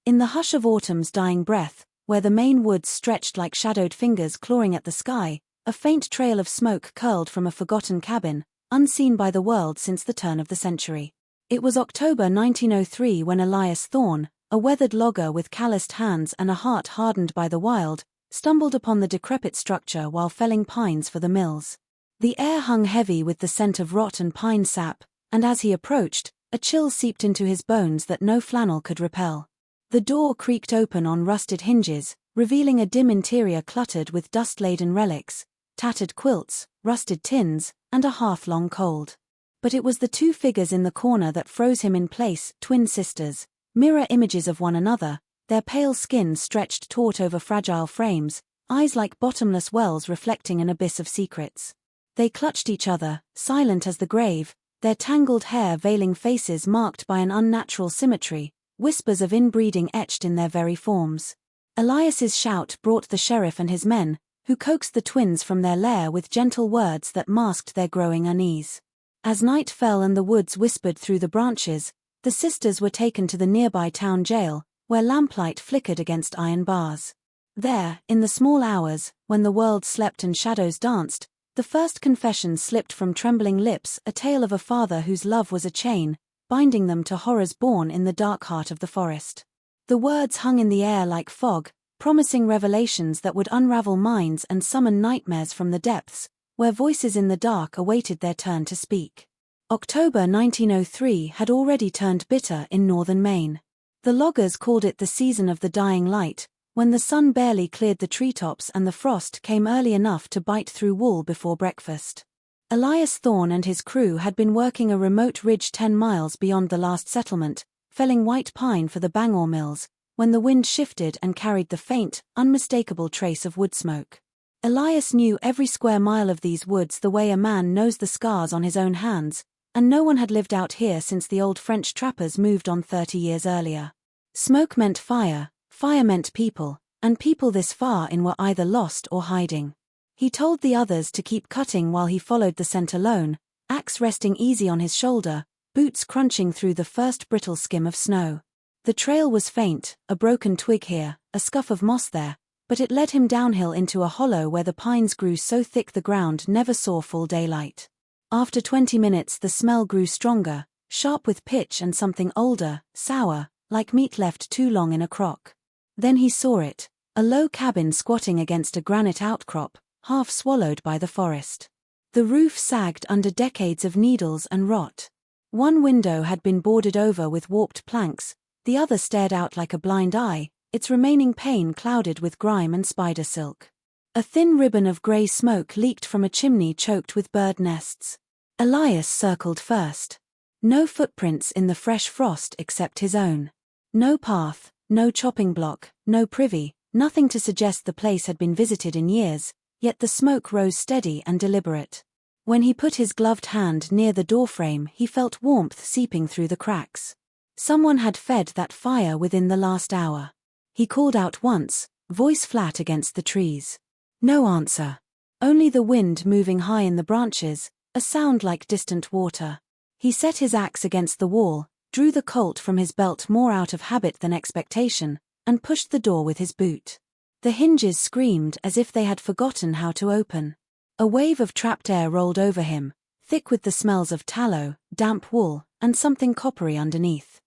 In the hush of autumn's dying breath, where the Maine woods stretched like shadowed fingers clawing at the sky, a faint trail of smoke curled from a forgotten cabin, unseen by the world since the turn of the century. It was October 1903 when Elias Thorne, a weathered logger with calloused hands and a heart hardened by the wild, stumbled upon the decrepit structure while felling pines for the mills. The air hung heavy with the scent of rot and pine sap, and as he approached, a chill seeped into his bones that no flannel could repel. The door creaked open on rusted hinges, revealing a dim interior cluttered with dust-laden relics, tattered quilts, rusted tins, and a hearth-long cold. But it was the two figures in the corner that froze him in place, twin sisters, mirror images of one another, their pale skin stretched taut over fragile frames, eyes like bottomless wells reflecting an abyss of secrets. They clutched each other, silent as the grave, their tangled hair veiling faces marked by an unnatural symmetry, whispers of inbreeding etched in their very forms. Elias's shout brought the sheriff and his men, who coaxed the twins from their lair with gentle words that masked their growing unease. As night fell and the woods whispered through the branches, the sisters were taken to the nearby town jail, where lamplight flickered against iron bars. There, in the small hours, when the world slept and shadows danced, the first confession slipped from trembling lips, a tale of a father whose love was a chain, binding them to horrors born in the dark heart of the forest. The words hung in the air like fog, promising revelations that would unravel minds and summon nightmares from the depths, where voices in the dark awaited their turn to speak. October 1903 had already turned bitter in northern Maine. The loggers called it the season of the dying light, when the sun barely cleared the treetops and the frost came early enough to bite through wool before breakfast. Elias Thorne and his crew had been working a remote ridge 10 miles beyond the last settlement, felling white pine for the Bangor mills, when the wind shifted and carried the faint, unmistakable trace of wood smoke. Elias knew every square mile of these woods the way a man knows the scars on his own hands, and no one had lived out here since the old French trappers moved on 30 years earlier. Smoke meant fire, fire meant people, and people this far in were either lost or hiding. He told the others to keep cutting while he followed the scent alone, axe resting easy on his shoulder, boots crunching through the first brittle skim of snow. The trail was faint, a broken twig here, a scuff of moss there, but it led him downhill into a hollow where the pines grew so thick the ground never saw full daylight. After 20 minutes the smell grew stronger, sharp with pitch and something older, sour, like meat left too long in a crock. Then he saw it, a low cabin squatting against a granite outcrop, half swallowed by the forest. The roof sagged under decades of needles and rot. One window had been boarded over with warped planks, the other stared out like a blind eye, its remaining pane clouded with grime and spider silk. A thin ribbon of grey smoke leaked from a chimney choked with bird nests. Elias circled first. No footprints in the fresh frost except his own. No path, no chopping block, no privy, nothing to suggest the place had been visited in years, yet the smoke rose steady and deliberate. When he put his gloved hand near the doorframe he felt warmth seeping through the cracks. Someone had fed that fire within the last hour. He called out once, voice flat against the trees. No answer. Only the wind moving high in the branches, a sound like distant water. He set his axe against the wall, drew the Colt from his belt more out of habit than expectation, and pushed the door with his boot. The hinges screamed as if they had forgotten how to open. A wave of trapped air rolled over him, thick with the smells of tallow, damp wool, and something coppery underneath.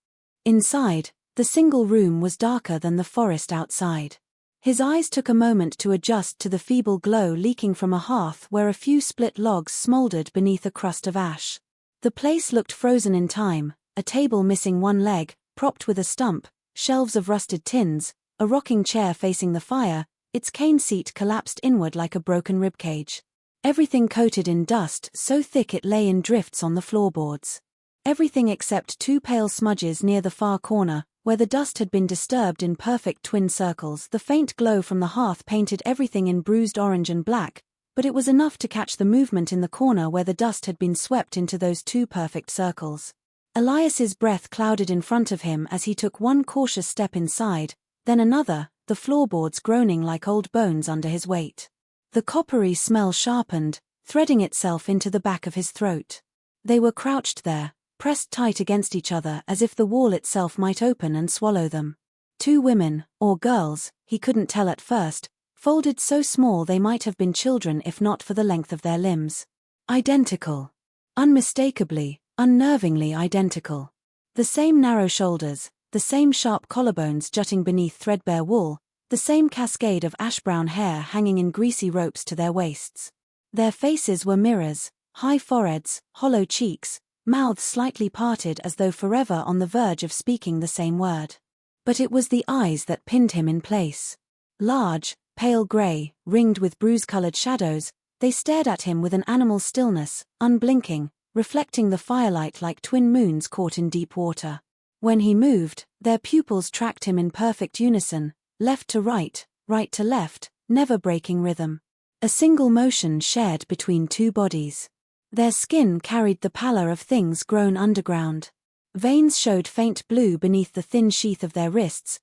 Inside, the single room was darker than the forest outside. His eyes took a moment to adjust to the feeble glow leaking from a hearth where a few split logs smoldered beneath a crust of ash. The place looked frozen in time, a table missing one leg, propped with a stump, shelves of rusted tins, a rocking chair facing the fire, its cane seat collapsed inward like a broken ribcage. Everything coated in dust so thick it lay in drifts on the floorboards. Everything except two pale smudges near the far corner, where the dust had been disturbed in perfect twin circles. The faint glow from the hearth painted everything in bruised orange and black, but it was enough to catch the movement in the corner where the dust had been swept into those two perfect circles. Elias's breath clouded in front of him as he took one cautious step inside, then another, the floorboards groaning like old bones under his weight. The coppery smell sharpened, threading itself into the back of his throat. They were crouched there, pressed tight against each other as if the wall itself might open and swallow them. 2 women, or girls, he couldn't tell at first, folded so small they might have been children if not for the length of their limbs. Identical. Unmistakably, unnervingly identical. The same narrow shoulders, the same sharp collarbones jutting beneath threadbare wool, the same cascade of ash-brown hair hanging in greasy ropes to their waists. Their faces were mirrors, high foreheads, hollow cheeks, mouths slightly parted as though forever on the verge of speaking the same word. But it was the eyes that pinned him in place. Large, pale grey, ringed with bruise-coloured shadows, they stared at him with an animal stillness, unblinking, reflecting the firelight like twin moons caught in deep water. When he moved, their pupils tracked him in perfect unison, left to right to left, never breaking rhythm. A single motion shared between 2 bodies. Their skin carried the pallor of things grown underground. Veins showed faint blue beneath the thin sheath of their wrists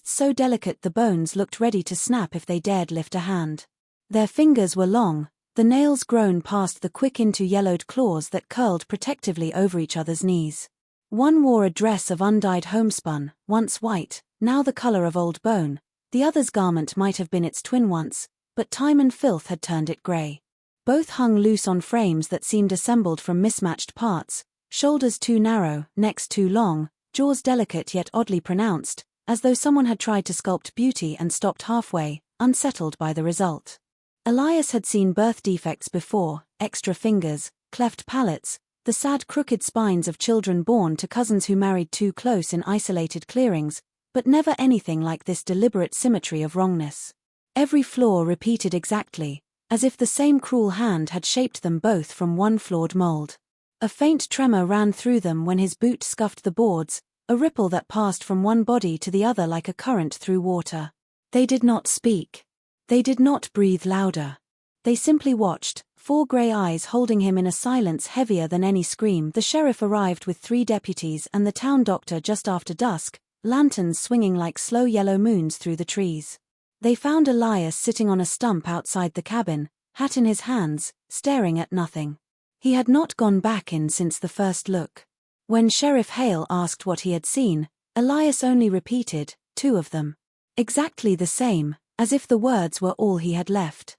so delicate the bones looked ready to snap if they dared lift a hand. Their fingers were long, the nails grown past the quick into yellowed claws that curled protectively over each other's knees. One wore a dress of undyed homespun, once white, now the color of old bone. The other's garment might have been its twin once, but time and filth had turned it gray. Both hung loose on frames that seemed assembled from mismatched parts, shoulders too narrow, necks too long, jaws delicate yet oddly pronounced, as though someone had tried to sculpt beauty and stopped halfway, unsettled by the result. Elias had seen birth defects before, extra fingers, cleft palates, the sad crooked spines of children born to cousins who married too close in isolated clearings, but never anything like this deliberate symmetry of wrongness. Every flaw repeated exactly, as if the same cruel hand had shaped them both from one flawed mold. A faint tremor ran through them when his boot scuffed the boards, a ripple that passed from one body to the other like a current through water. They did not speak. They did not breathe louder. They simply watched, 4 grey eyes holding him in a silence heavier than any scream. The sheriff arrived with 3 deputies and the town doctor just after dusk, lanterns swinging like slow yellow moons through the trees. They found Elias sitting on a stump outside the cabin, hat in his hands, staring at nothing. He had not gone back in since the first look. When Sheriff Hale asked what he had seen, Elias only repeated, 2 of them. Exactly the same, as if the words were all he had left.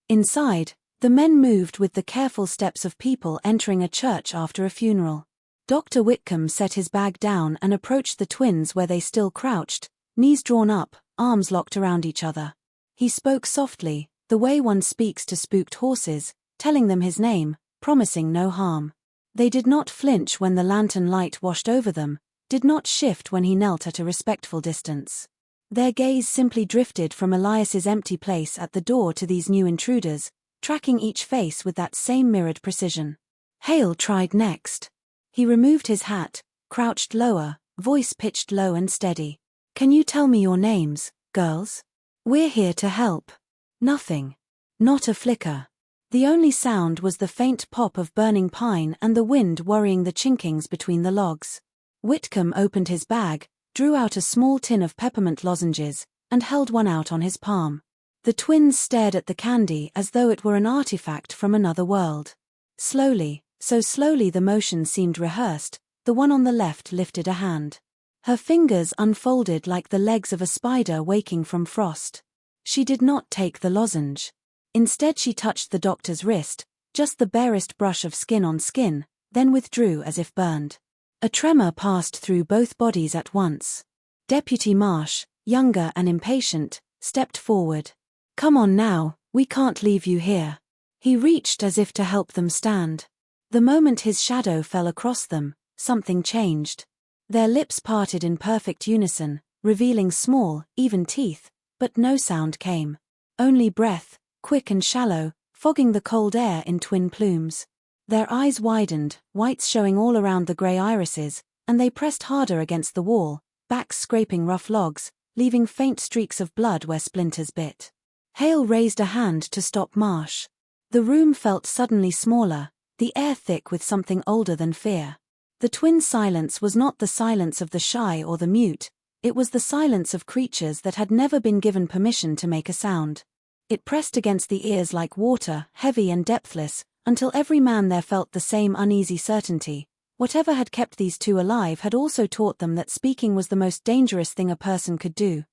Inside, the men moved with the careful steps of people entering a church after a funeral. Dr. Whitcomb set his bag down and approached the twins where they still crouched, knees drawn up, arms locked around each other. He spoke softly, the way one speaks to spooked horses, telling them his name, promising no harm. They did not flinch when the lantern light washed over them, did not shift when he knelt at a respectful distance. Their gaze simply drifted from Elias's empty place at the door to these new intruders, tracking each face with that same mirrored precision. Hale tried next. He removed his hat, crouched lower, voice pitched low and steady. "Can you tell me your names, girls? We're here to help." Nothing. Not a flicker. The only sound was the faint pop of burning pine and the wind worrying the chinkings between the logs. Whitcomb opened his bag, drew out a small tin of peppermint lozenges, and held one out on his palm. The twins stared at the candy as though it were an artifact from another world. Slowly, so slowly the motion seemed rehearsed, the one on the left lifted a hand. Her fingers unfolded like the legs of a spider waking from frost. She did not take the lozenge. Instead she touched the doctor's wrist, just the barest brush of skin on skin, then withdrew as if burned. A tremor passed through both bodies at once. Deputy Marsh, younger and impatient, stepped forward. "Come on now, we can't leave you here." He reached as if to help them stand. The moment his shadow fell across them, something changed. Their lips parted in perfect unison, revealing small, even teeth, but no sound came. Only breath, quick and shallow, fogging the cold air in twin plumes. Their eyes widened, whites showing all around the grey irises, and they pressed harder against the wall, backs scraping rough logs, leaving faint streaks of blood where splinters bit. Hale raised a hand to stop Marsh. The room felt suddenly smaller, the air thick with something older than fear. The twins' silence was not the silence of the shy or the mute, it was the silence of creatures that had never been given permission to make a sound. It pressed against the ears like water, heavy and depthless, until every man there felt the same uneasy certainty. Whatever had kept these two alive had also taught them that speaking was the most dangerous thing a person could do.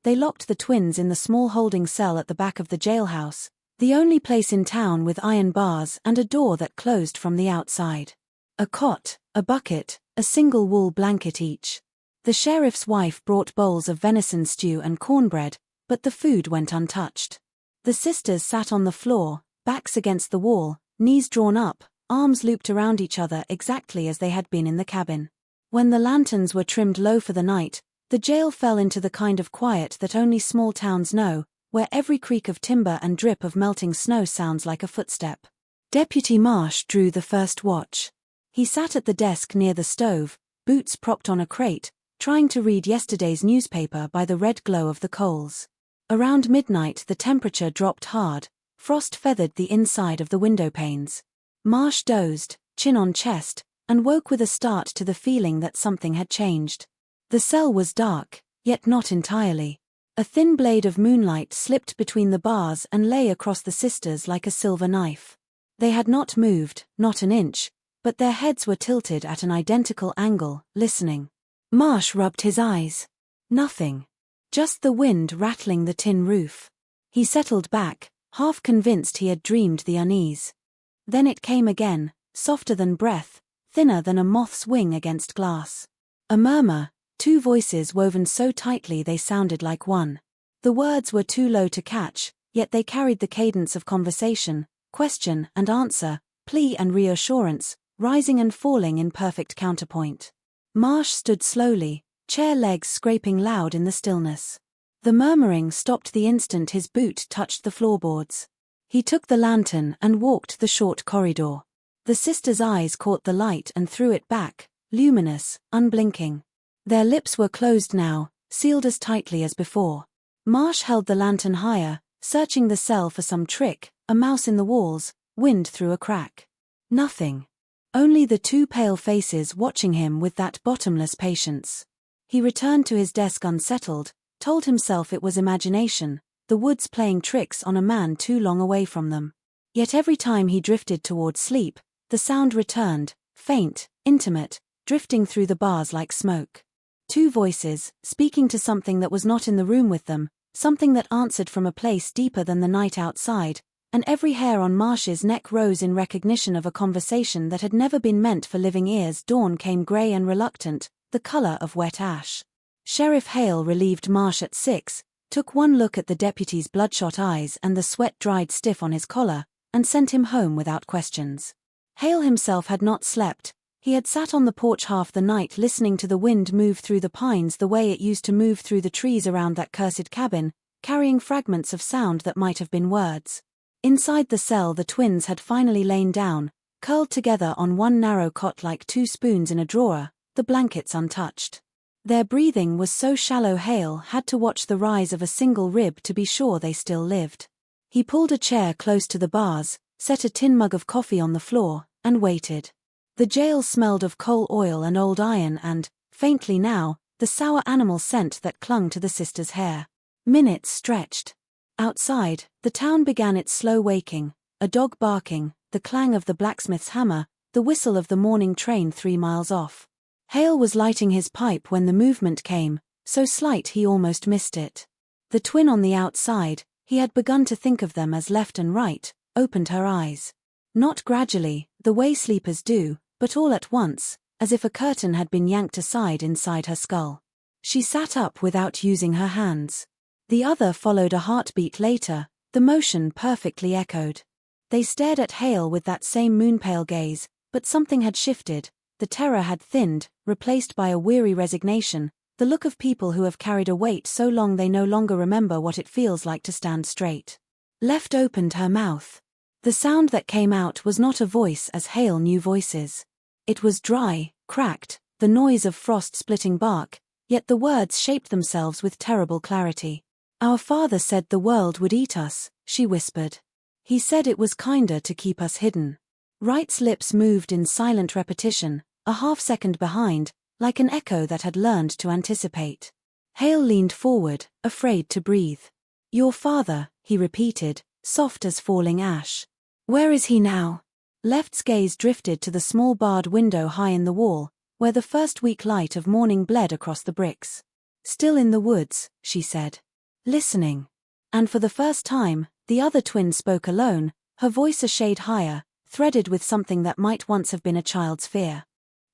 They locked the twins in the small holding cell at the back of the jailhouse, the only place in town with iron bars and a door that closed from the outside. A cot, a bucket, a single wool blanket each. The sheriff's wife brought bowls of venison stew and cornbread, but the food went untouched. The sisters sat on the floor, backs against the wall, knees drawn up, arms looped around each other exactly as they had been in the cabin. When the lanterns were trimmed low for the night, the jail fell into the kind of quiet that only small towns know, where every creak of timber and drip of melting snow sounds like a footstep. Deputy Marsh drew the first watch. He sat at the desk near the stove, boots propped on a crate, trying to read yesterday's newspaper by the red glow of the coals. Around midnight the temperature dropped hard, frost feathered the inside of the window panes. Marsh dozed, chin on chest, and woke with a start to the feeling that something had changed. The cell was dark, yet not entirely. A thin blade of moonlight slipped between the bars and lay across the sisters like a silver knife. They had not moved, not an inch, but their heads were tilted at an identical angle, listening. Marsh rubbed his eyes. Nothing. Just the wind rattling the tin roof. He settled back, half convinced he had dreamed the unease. Then it came again, softer than breath, thinner than a moth's wing against glass. A murmur, two voices woven so tightly they sounded like one. The words were too low to catch, yet they carried the cadence of conversation, question and answer, plea and reassurance, rising and falling in perfect counterpoint. Marsh stood slowly, chair legs scraping loud in the stillness. The murmuring stopped the instant his boot touched the floorboards. He took the lantern and walked the short corridor. The sisters' eyes caught the light and threw it back, luminous, unblinking. Their lips were closed now, sealed as tightly as before. Marsh held the lantern higher, searching the cell for some trick, a mouse in the walls, wind through a crack. Nothing. Only the two pale faces watching him with that bottomless patience. He returned to his desk unsettled, told himself it was imagination, the woods playing tricks on a man too long away from them. Yet every time he drifted toward sleep, the sound returned, faint, intimate, drifting through the bars like smoke. Two voices, speaking to something that was not in the room with them, something that answered from a place deeper than the night outside, and every hair on Marsh's neck rose in recognition of a conversation that had never been meant for living ears. Dawn came grey and reluctant, the color of wet ash. Sheriff Hale relieved Marsh at 6, took one look at the deputy's bloodshot eyes and the sweat dried stiff on his collar, and sent him home without questions. Hale himself had not slept. He had sat on the porch half the night listening to the wind move through the pines the way it used to move through the trees around that cursed cabin, carrying fragments of sound that might have been words. Inside the cell the twins had finally lain down, curled together on one narrow cot like two spoons in a drawer, the blankets untouched. Their breathing was so shallow Hale had to watch the rise of a single rib to be sure they still lived. He pulled a chair close to the bars, set a tin mug of coffee on the floor, and waited. The jail smelled of coal oil and old iron and, faintly now, the sour animal scent that clung to the sisters' hair. Minutes stretched. Outside, the town began its slow waking, a dog barking, the clang of the blacksmith's hammer, the whistle of the morning train 3 miles off. Hale was lighting his pipe when the movement came, so slight he almost missed it. The twin on the outside, he had begun to think of them as left and right, opened her eyes. Not gradually, the way sleepers do, but all at once, as if a curtain had been yanked aside inside her skull. She sat up without using her hands. The other followed a heartbeat later, the motion perfectly echoed. They stared at Hale with that same moonpale gaze, but something had shifted, the terror had thinned, replaced by a weary resignation, the look of people who have carried a weight so long they no longer remember what it feels like to stand straight. Left opened her mouth. The sound that came out was not a voice as Hale knew voices. It was dry, cracked, the noise of frost-splitting bark, yet the words shaped themselves with terrible clarity. "Our father said the world would eat us," she whispered. "He said it was kinder to keep us hidden." Wright's lips moved in silent repetition, a half-second behind, like an echo that had learned to anticipate. Hale leaned forward, afraid to breathe. "Your father," he repeated, soft as falling ash. "Where is he now?" Left's gaze drifted to the small barred window high in the wall, where the first weak light of morning bled across the bricks. "Still in the woods," she said. "Listening." And for the first time, the other twin spoke alone, her voice a shade higher, threaded with something that might once have been a child's fear.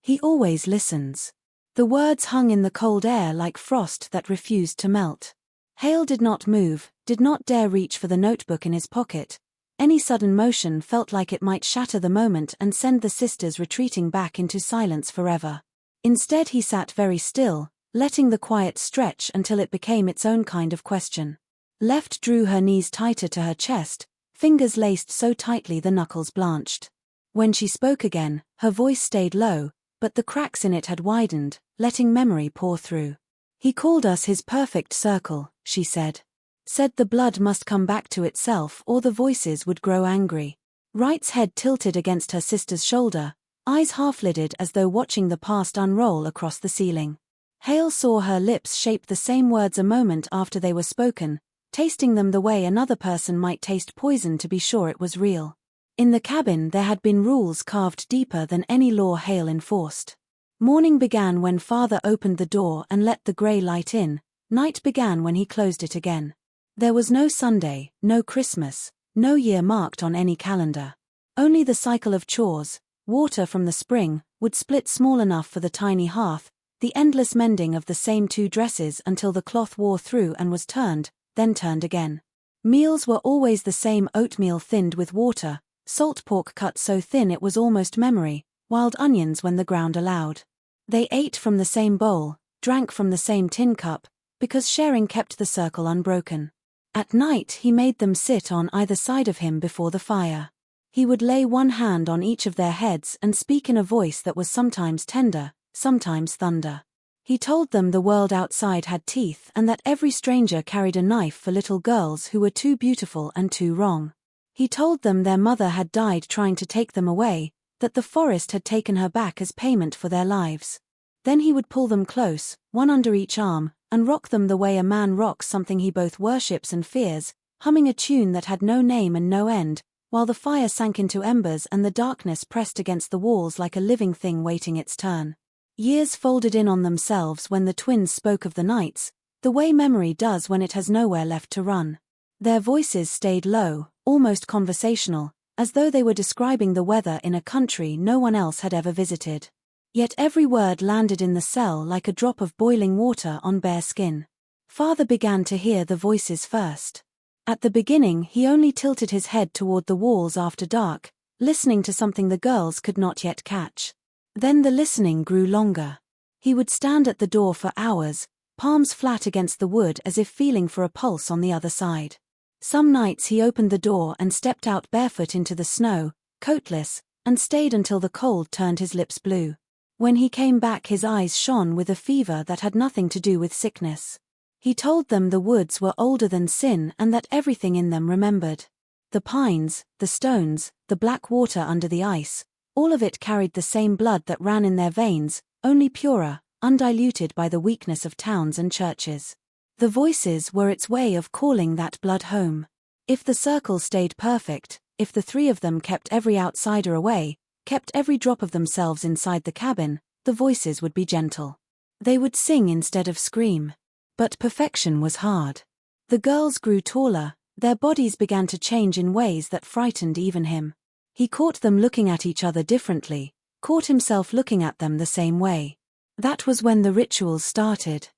"He always listens." The words hung in the cold air like frost that refused to melt. Hale did not move, did not dare reach for the notebook in his pocket. Any sudden motion felt like it might shatter the moment and send the sisters retreating back into silence forever. Instead he sat very still, letting the quiet stretch until it became its own kind of question. Left drew her knees tighter to her chest, fingers laced so tightly the knuckles blanched. When she spoke again, her voice stayed low, but the cracks in it had widened, letting memory pour through. "He called us his perfect circle," she said. "Said the blood must come back to itself or the voices would grow angry." Wright's head tilted against her sister's shoulder, eyes half-lidded as though watching the past unroll across the ceiling. Hale saw her lips shape the same words a moment after they were spoken, tasting them the way another person might taste poison to be sure it was real. In the cabin there had been rules carved deeper than any law Hale enforced. Morning began when Father opened the door and let the grey light in, night began when he closed it again. There was no Sunday, no Christmas, no year marked on any calendar. Only the cycle of chores, water from the spring, would split small enough for the tiny hearth, the endless mending of the same two dresses until the cloth wore through and was turned, then turned again. Meals were always the same: oatmeal thinned with water, salt pork cut so thin it was almost memory, wild onions when the ground allowed. They ate from the same bowl, drank from the same tin cup, because sharing kept the circle unbroken. At night he made them sit on either side of him before the fire. He would lay one hand on each of their heads and speak in a voice that was sometimes tender, sometimes thunder. He told them the world outside had teeth and that every stranger carried a knife for little girls who were too beautiful and too wrong. He told them their mother had died trying to take them away, that the forest had taken her back as payment for their lives. Then he would pull them close, one under each arm, and rock them the way a man rocks something he both worships and fears, humming a tune that had no name and no end, while the fire sank into embers and the darkness pressed against the walls like a living thing waiting its turn. Years folded in on themselves when the twins spoke of the nights, the way memory does when it has nowhere left to run. Their voices stayed low, almost conversational, as though they were describing the weather in a country no one else had ever visited. Yet every word landed in the cell like a drop of boiling water on bare skin. Father began to hear the voices first. At the beginning he only tilted his head toward the walls after dark, listening to something the girls could not yet catch. Then the listening grew longer. He would stand at the door for hours, palms flat against the wood as if feeling for a pulse on the other side. Some nights he opened the door and stepped out barefoot into the snow, coatless, and stayed until the cold turned his lips blue. When he came back his eyes shone with a fever that had nothing to do with sickness. He told them the woods were older than sin and that everything in them remembered. The pines, the stones, the black water under the ice, all of it carried the same blood that ran in their veins, only purer, undiluted by the weakness of towns and churches. The voices were its way of calling that blood home. If the circle stayed perfect, if the three of them kept every outsider away, kept every drop of themselves inside the cabin, the voices would be gentle. They would sing instead of scream. But perfection was hard. The girls grew taller, their bodies began to change in ways that frightened even him. He caught them looking at each other differently, caught himself looking at them the same way. That was when the rituals started.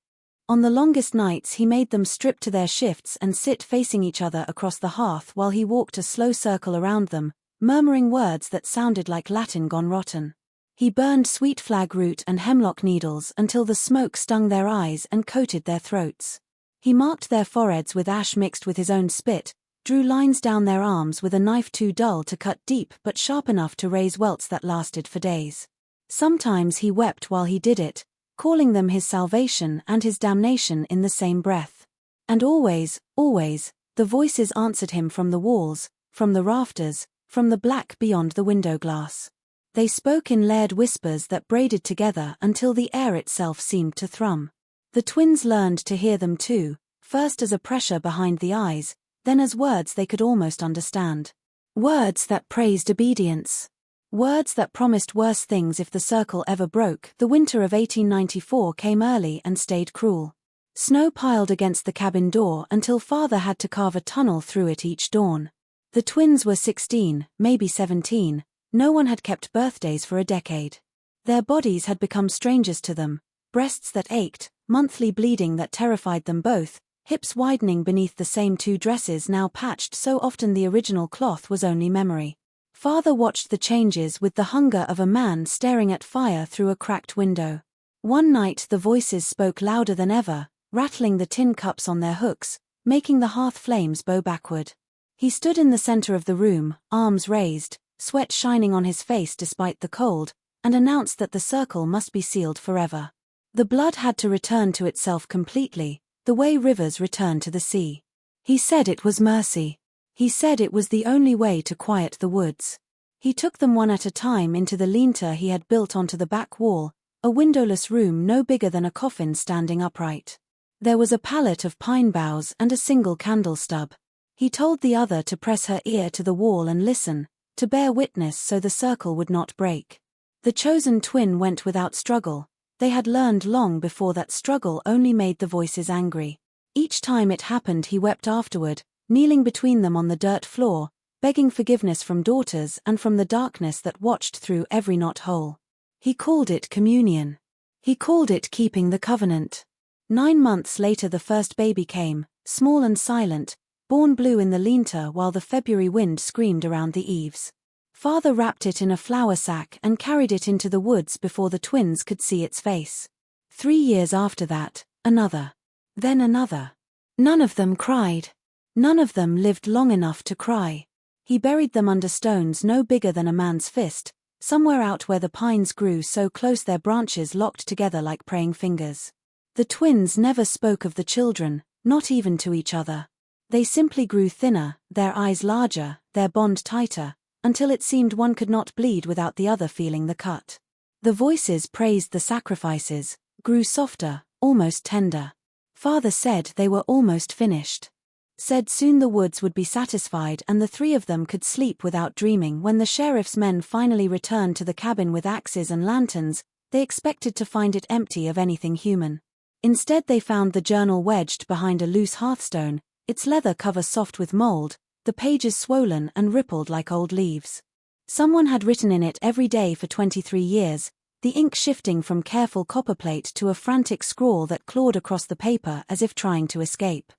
On the longest nights he made them strip to their shifts and sit facing each other across the hearth while he walked a slow circle around them, murmuring words that sounded like Latin gone rotten. He burned sweet flag root and hemlock needles until the smoke stung their eyes and coated their throats. He marked their foreheads with ash mixed with his own spit, drew lines down their arms with a knife too dull to cut deep but sharp enough to raise welts that lasted for days. Sometimes he wept while he did it, calling them his salvation and his damnation in the same breath. And always, always, the voices answered him from the walls, from the rafters, from the black beyond the window glass. They spoke in layered whispers that braided together until the air itself seemed to thrum. The twins learned to hear them too, first as a pressure behind the eyes, then as words they could almost understand. Words that praised obedience. Words that promised worse things if the circle ever broke. The winter of 1894 came early and stayed cruel. Snow piled against the cabin door until Father had to carve a tunnel through it each dawn. The twins were 16, maybe 17. No one had kept birthdays for a decade. Their bodies had become strangers to them, breasts that ached, monthly bleeding that terrified them both, hips widening beneath the same two dresses now patched so often the original cloth was only memory. Father watched the changes with the hunger of a man staring at fire through a cracked window. One night the voices spoke louder than ever, rattling the tin cups on their hooks, making the hearth flames bow backward. He stood in the center of the room, arms raised, sweat shining on his face despite the cold, and announced that the circle must be sealed forever. The blood had to return to itself completely, the way rivers return to the sea. He said it was mercy. He said it was the only way to quiet the woods. He took them one at a time into the lean-to he had built onto the back wall, a windowless room no bigger than a coffin standing upright. There was a pallet of pine boughs and a single candle stub. He told the other to press her ear to the wall and listen, to bear witness so the circle would not break. The chosen twin went without struggle. They had learned long before that struggle only made the voices angry. Each time it happened he wept afterward, kneeling between them on the dirt floor, begging forgiveness from daughters and from the darkness that watched through every knot-hole. He called it communion. He called it keeping the covenant. 9 months later the first baby came, small and silent, born blue in the lean-to while the February wind screamed around the eaves. Father wrapped it in a flour sack and carried it into the woods before the twins could see its face. 3 years after that, another. Then another. None of them cried. None of them lived long enough to cry. He buried them under stones no bigger than a man's fist, somewhere out where the pines grew so close their branches locked together like praying fingers. The twins never spoke of the children, not even to each other. They simply grew thinner, their eyes larger, their bond tighter, until it seemed one could not bleed without the other feeling the cut. The voices praised the sacrifices, grew softer, almost tender. Father said they were almost finished. Said soon the woods would be satisfied and the 3 of them could sleep without dreaming. When the sheriff's men finally returned to the cabin with axes and lanterns, they expected to find it empty of anything human. Instead they found the journal wedged behind a loose hearthstone, its leather cover soft with mold, the pages swollen and rippled like old leaves. Someone had written in it every day for 23 years, the ink shifting from careful copperplate to a frantic scrawl that clawed across the paper as if trying to escape.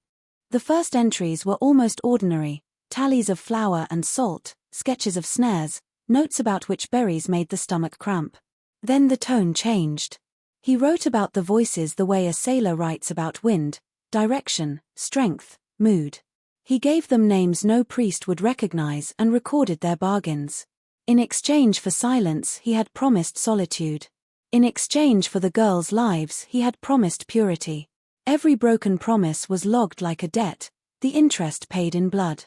The first entries were almost ordinary, tallies of flour and salt, sketches of snares, notes about which berries made the stomach cramp. Then the tone changed. He wrote about the voices the way a sailor writes about wind, direction, strength, mood. He gave them names no priest would recognize and recorded their bargains. In exchange for silence he had promised solitude. In exchange for the girls' lives he had promised purity. Every broken promise was logged like a debt, the interest paid in blood.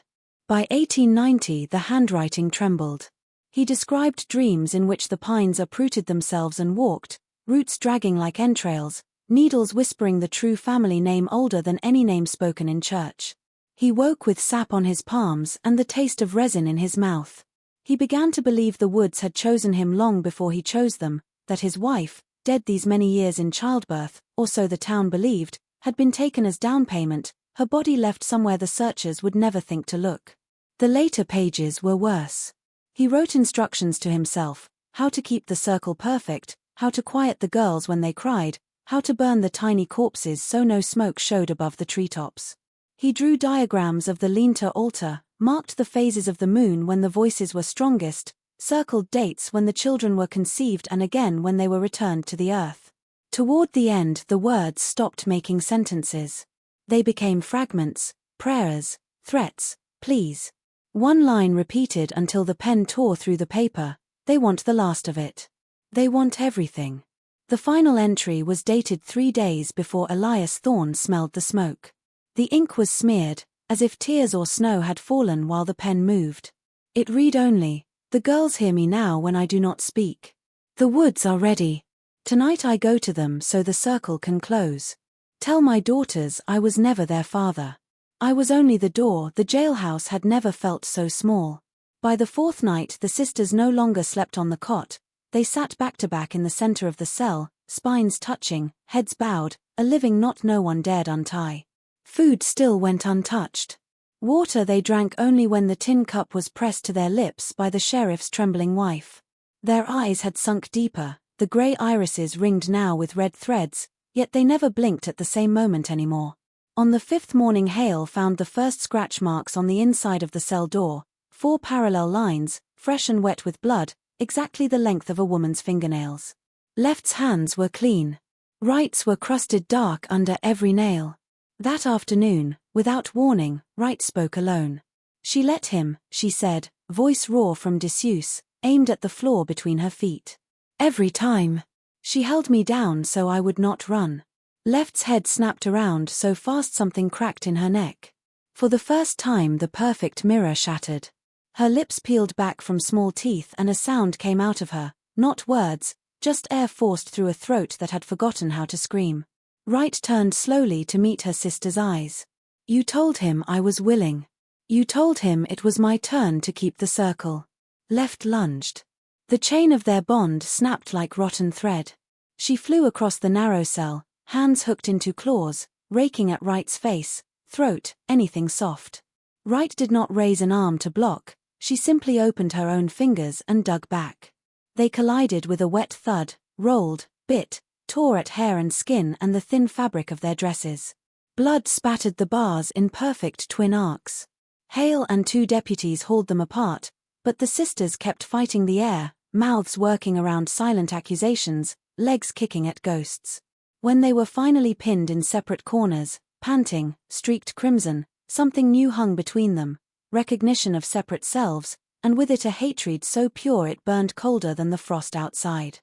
By 1890 the handwriting trembled. He described dreams in which the pines uprooted themselves and walked, roots dragging like entrails, needles whispering the true family name older than any name spoken in church. He woke with sap on his palms and the taste of resin in his mouth. He began to believe the woods had chosen him long before he chose them, that his wife, dead these many years in childbirth, or so the town believed, had been taken as down payment, her body left somewhere the searchers would never think to look. The later pages were worse. He wrote instructions to himself, how to keep the circle perfect, how to quiet the girls when they cried, how to burn the tiny corpses so no smoke showed above the treetops. He drew diagrams of the lean-to altar, marked the phases of the moon when the voices were strongest, circled dates when the children were conceived and again when they were returned to the earth. Toward the end the words stopped making sentences. They became fragments, prayers, threats, pleas. One line repeated until the pen tore through the paper, they want the last of it. They want everything. The final entry was dated 3 days before Elias Thorne smelled the smoke. The ink was smeared, as if tears or snow had fallen while the pen moved. It read only, "The girls hear me now when I do not speak. The woods are ready. Tonight I go to them so the circle can close. Tell my daughters I was never their father. I was only the door, the jailhouse had never felt so small. By the fourth night the sisters no longer slept on the cot, they sat back to back in the center of the cell, spines touching, heads bowed, a living knot no one dared untie. Food still went untouched. Water they drank only when the tin cup was pressed to their lips by the sheriff's trembling wife. Their eyes had sunk deeper, the grey irises ringed now with red threads, yet they never blinked at the same moment anymore. On the fifth morning Hale found the first scratch marks on the inside of the cell door, 4 parallel lines, fresh and wet with blood, exactly the length of a woman's fingernails. Left's hands were clean. Right's were crusted dark under every nail. That afternoon, without warning, Right spoke alone. She let him, she said, voice raw from disuse, aimed at the floor between her feet. Every time. She held me down so I would not run. Left's head snapped around so fast something cracked in her neck. For the first time the perfect mirror shattered. Her lips peeled back from small teeth and a sound came out of her, not words, just air forced through a throat that had forgotten how to scream. Right turned slowly to meet her sister's eyes. You told him I was willing. You told him it was my turn to keep the circle. Left lunged. The chain of their bond snapped like rotten thread. She flew across the narrow cell, hands hooked into claws, raking at Right's face, throat, anything soft. Right did not raise an arm to block, she simply opened her own fingers and dug back. They collided with a wet thud, rolled, bit, tore at hair and skin and the thin fabric of their dresses. Blood spattered the bars in perfect twin arcs. Hale and 2 deputies hauled them apart, but the sisters kept fighting the air, mouths working around silent accusations, legs kicking at ghosts. When they were finally pinned in separate corners, panting, streaked crimson, something new hung between them, recognition of separate selves, and with it a hatred so pure it burned colder than the frost outside.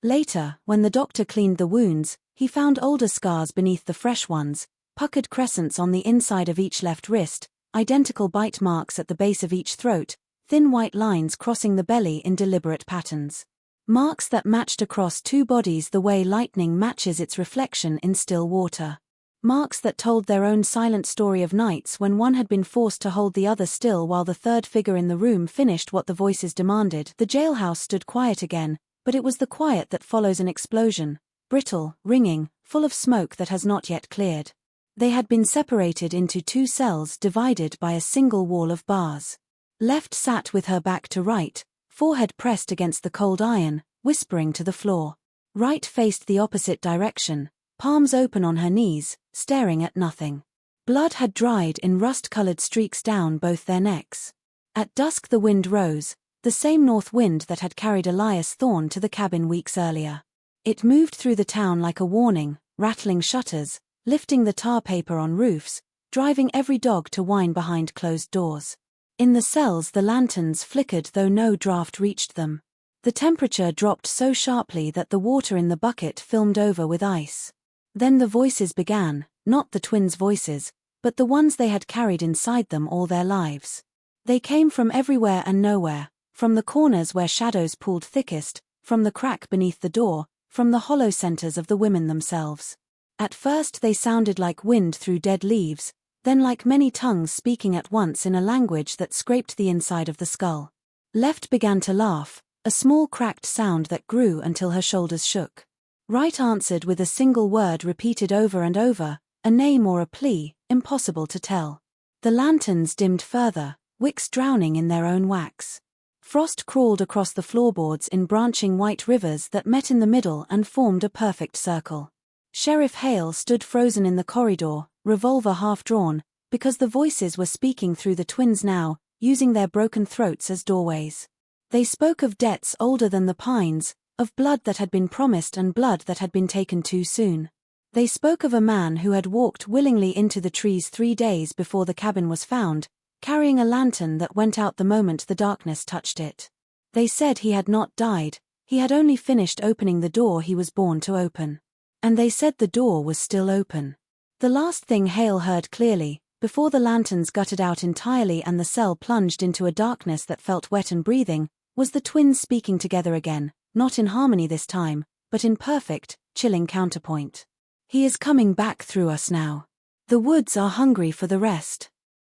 Later, when the doctor cleaned the wounds, he found older scars beneath the fresh ones, puckered crescents on the inside of each left wrist, identical bite marks at the base of each throat, thin white lines crossing the belly in deliberate patterns. Marks that matched across 2 bodies the way lightning matches its reflection in still water. Marks that told their own silent story of nights when one had been forced to hold the other still while the third figure in the room finished what the voices demanded. The jailhouse stood quiet again, but it was the quiet that follows an explosion, brittle, ringing, full of smoke that has not yet cleared. They had been separated into 2 cells divided by a single wall of bars. Left sat with her back to Right, forehead pressed against the cold iron, whispering to the floor. Right faced the opposite direction, palms open on her knees, staring at nothing. Blood had dried in rust-colored streaks down both their necks. At dusk the wind rose, the same north wind that had carried Elias Thorne to the cabin weeks earlier. It moved through the town like a warning, rattling shutters, lifting the tar paper on roofs, driving every dog to whine behind closed doors. In the cells the lanterns flickered though no draft reached them. The temperature dropped so sharply that the water in the bucket filmed over with ice. Then the voices began, not the twins' voices, but the ones they had carried inside them all their lives. They came from everywhere and nowhere, from the corners where shadows pooled thickest, from the crack beneath the door, from the hollow centers of the women themselves. At first they sounded like wind through dead leaves, then like many tongues speaking at once in a language that scraped the inside of the skull. Left began to laugh, a small cracked sound that grew until her shoulders shook. Right answered with a single word repeated over and over, a name or a plea, impossible to tell. The lanterns dimmed further, wicks drowning in their own wax. Frost crawled across the floorboards in branching white rivers that met in the middle and formed a perfect circle. Sheriff Hale stood frozen in the corridor, revolver half drawn, because the voices were speaking through the twins now, using their broken throats as doorways. They spoke of debts older than the pines, of blood that had been promised and blood that had been taken too soon. They spoke of a man who had walked willingly into the trees 3 days before the cabin was found, carrying a lantern that went out the moment the darkness touched it. They said he had not died, he had only finished opening the door he was born to open. And they said the door was still open. The last thing Hale heard clearly, before the lanterns gutted out entirely and the cell plunged into a darkness that felt wet and breathing, was the twins speaking together again, not in harmony this time, but in perfect, chilling counterpoint. He is coming back through us now. The woods are hungry for the rest.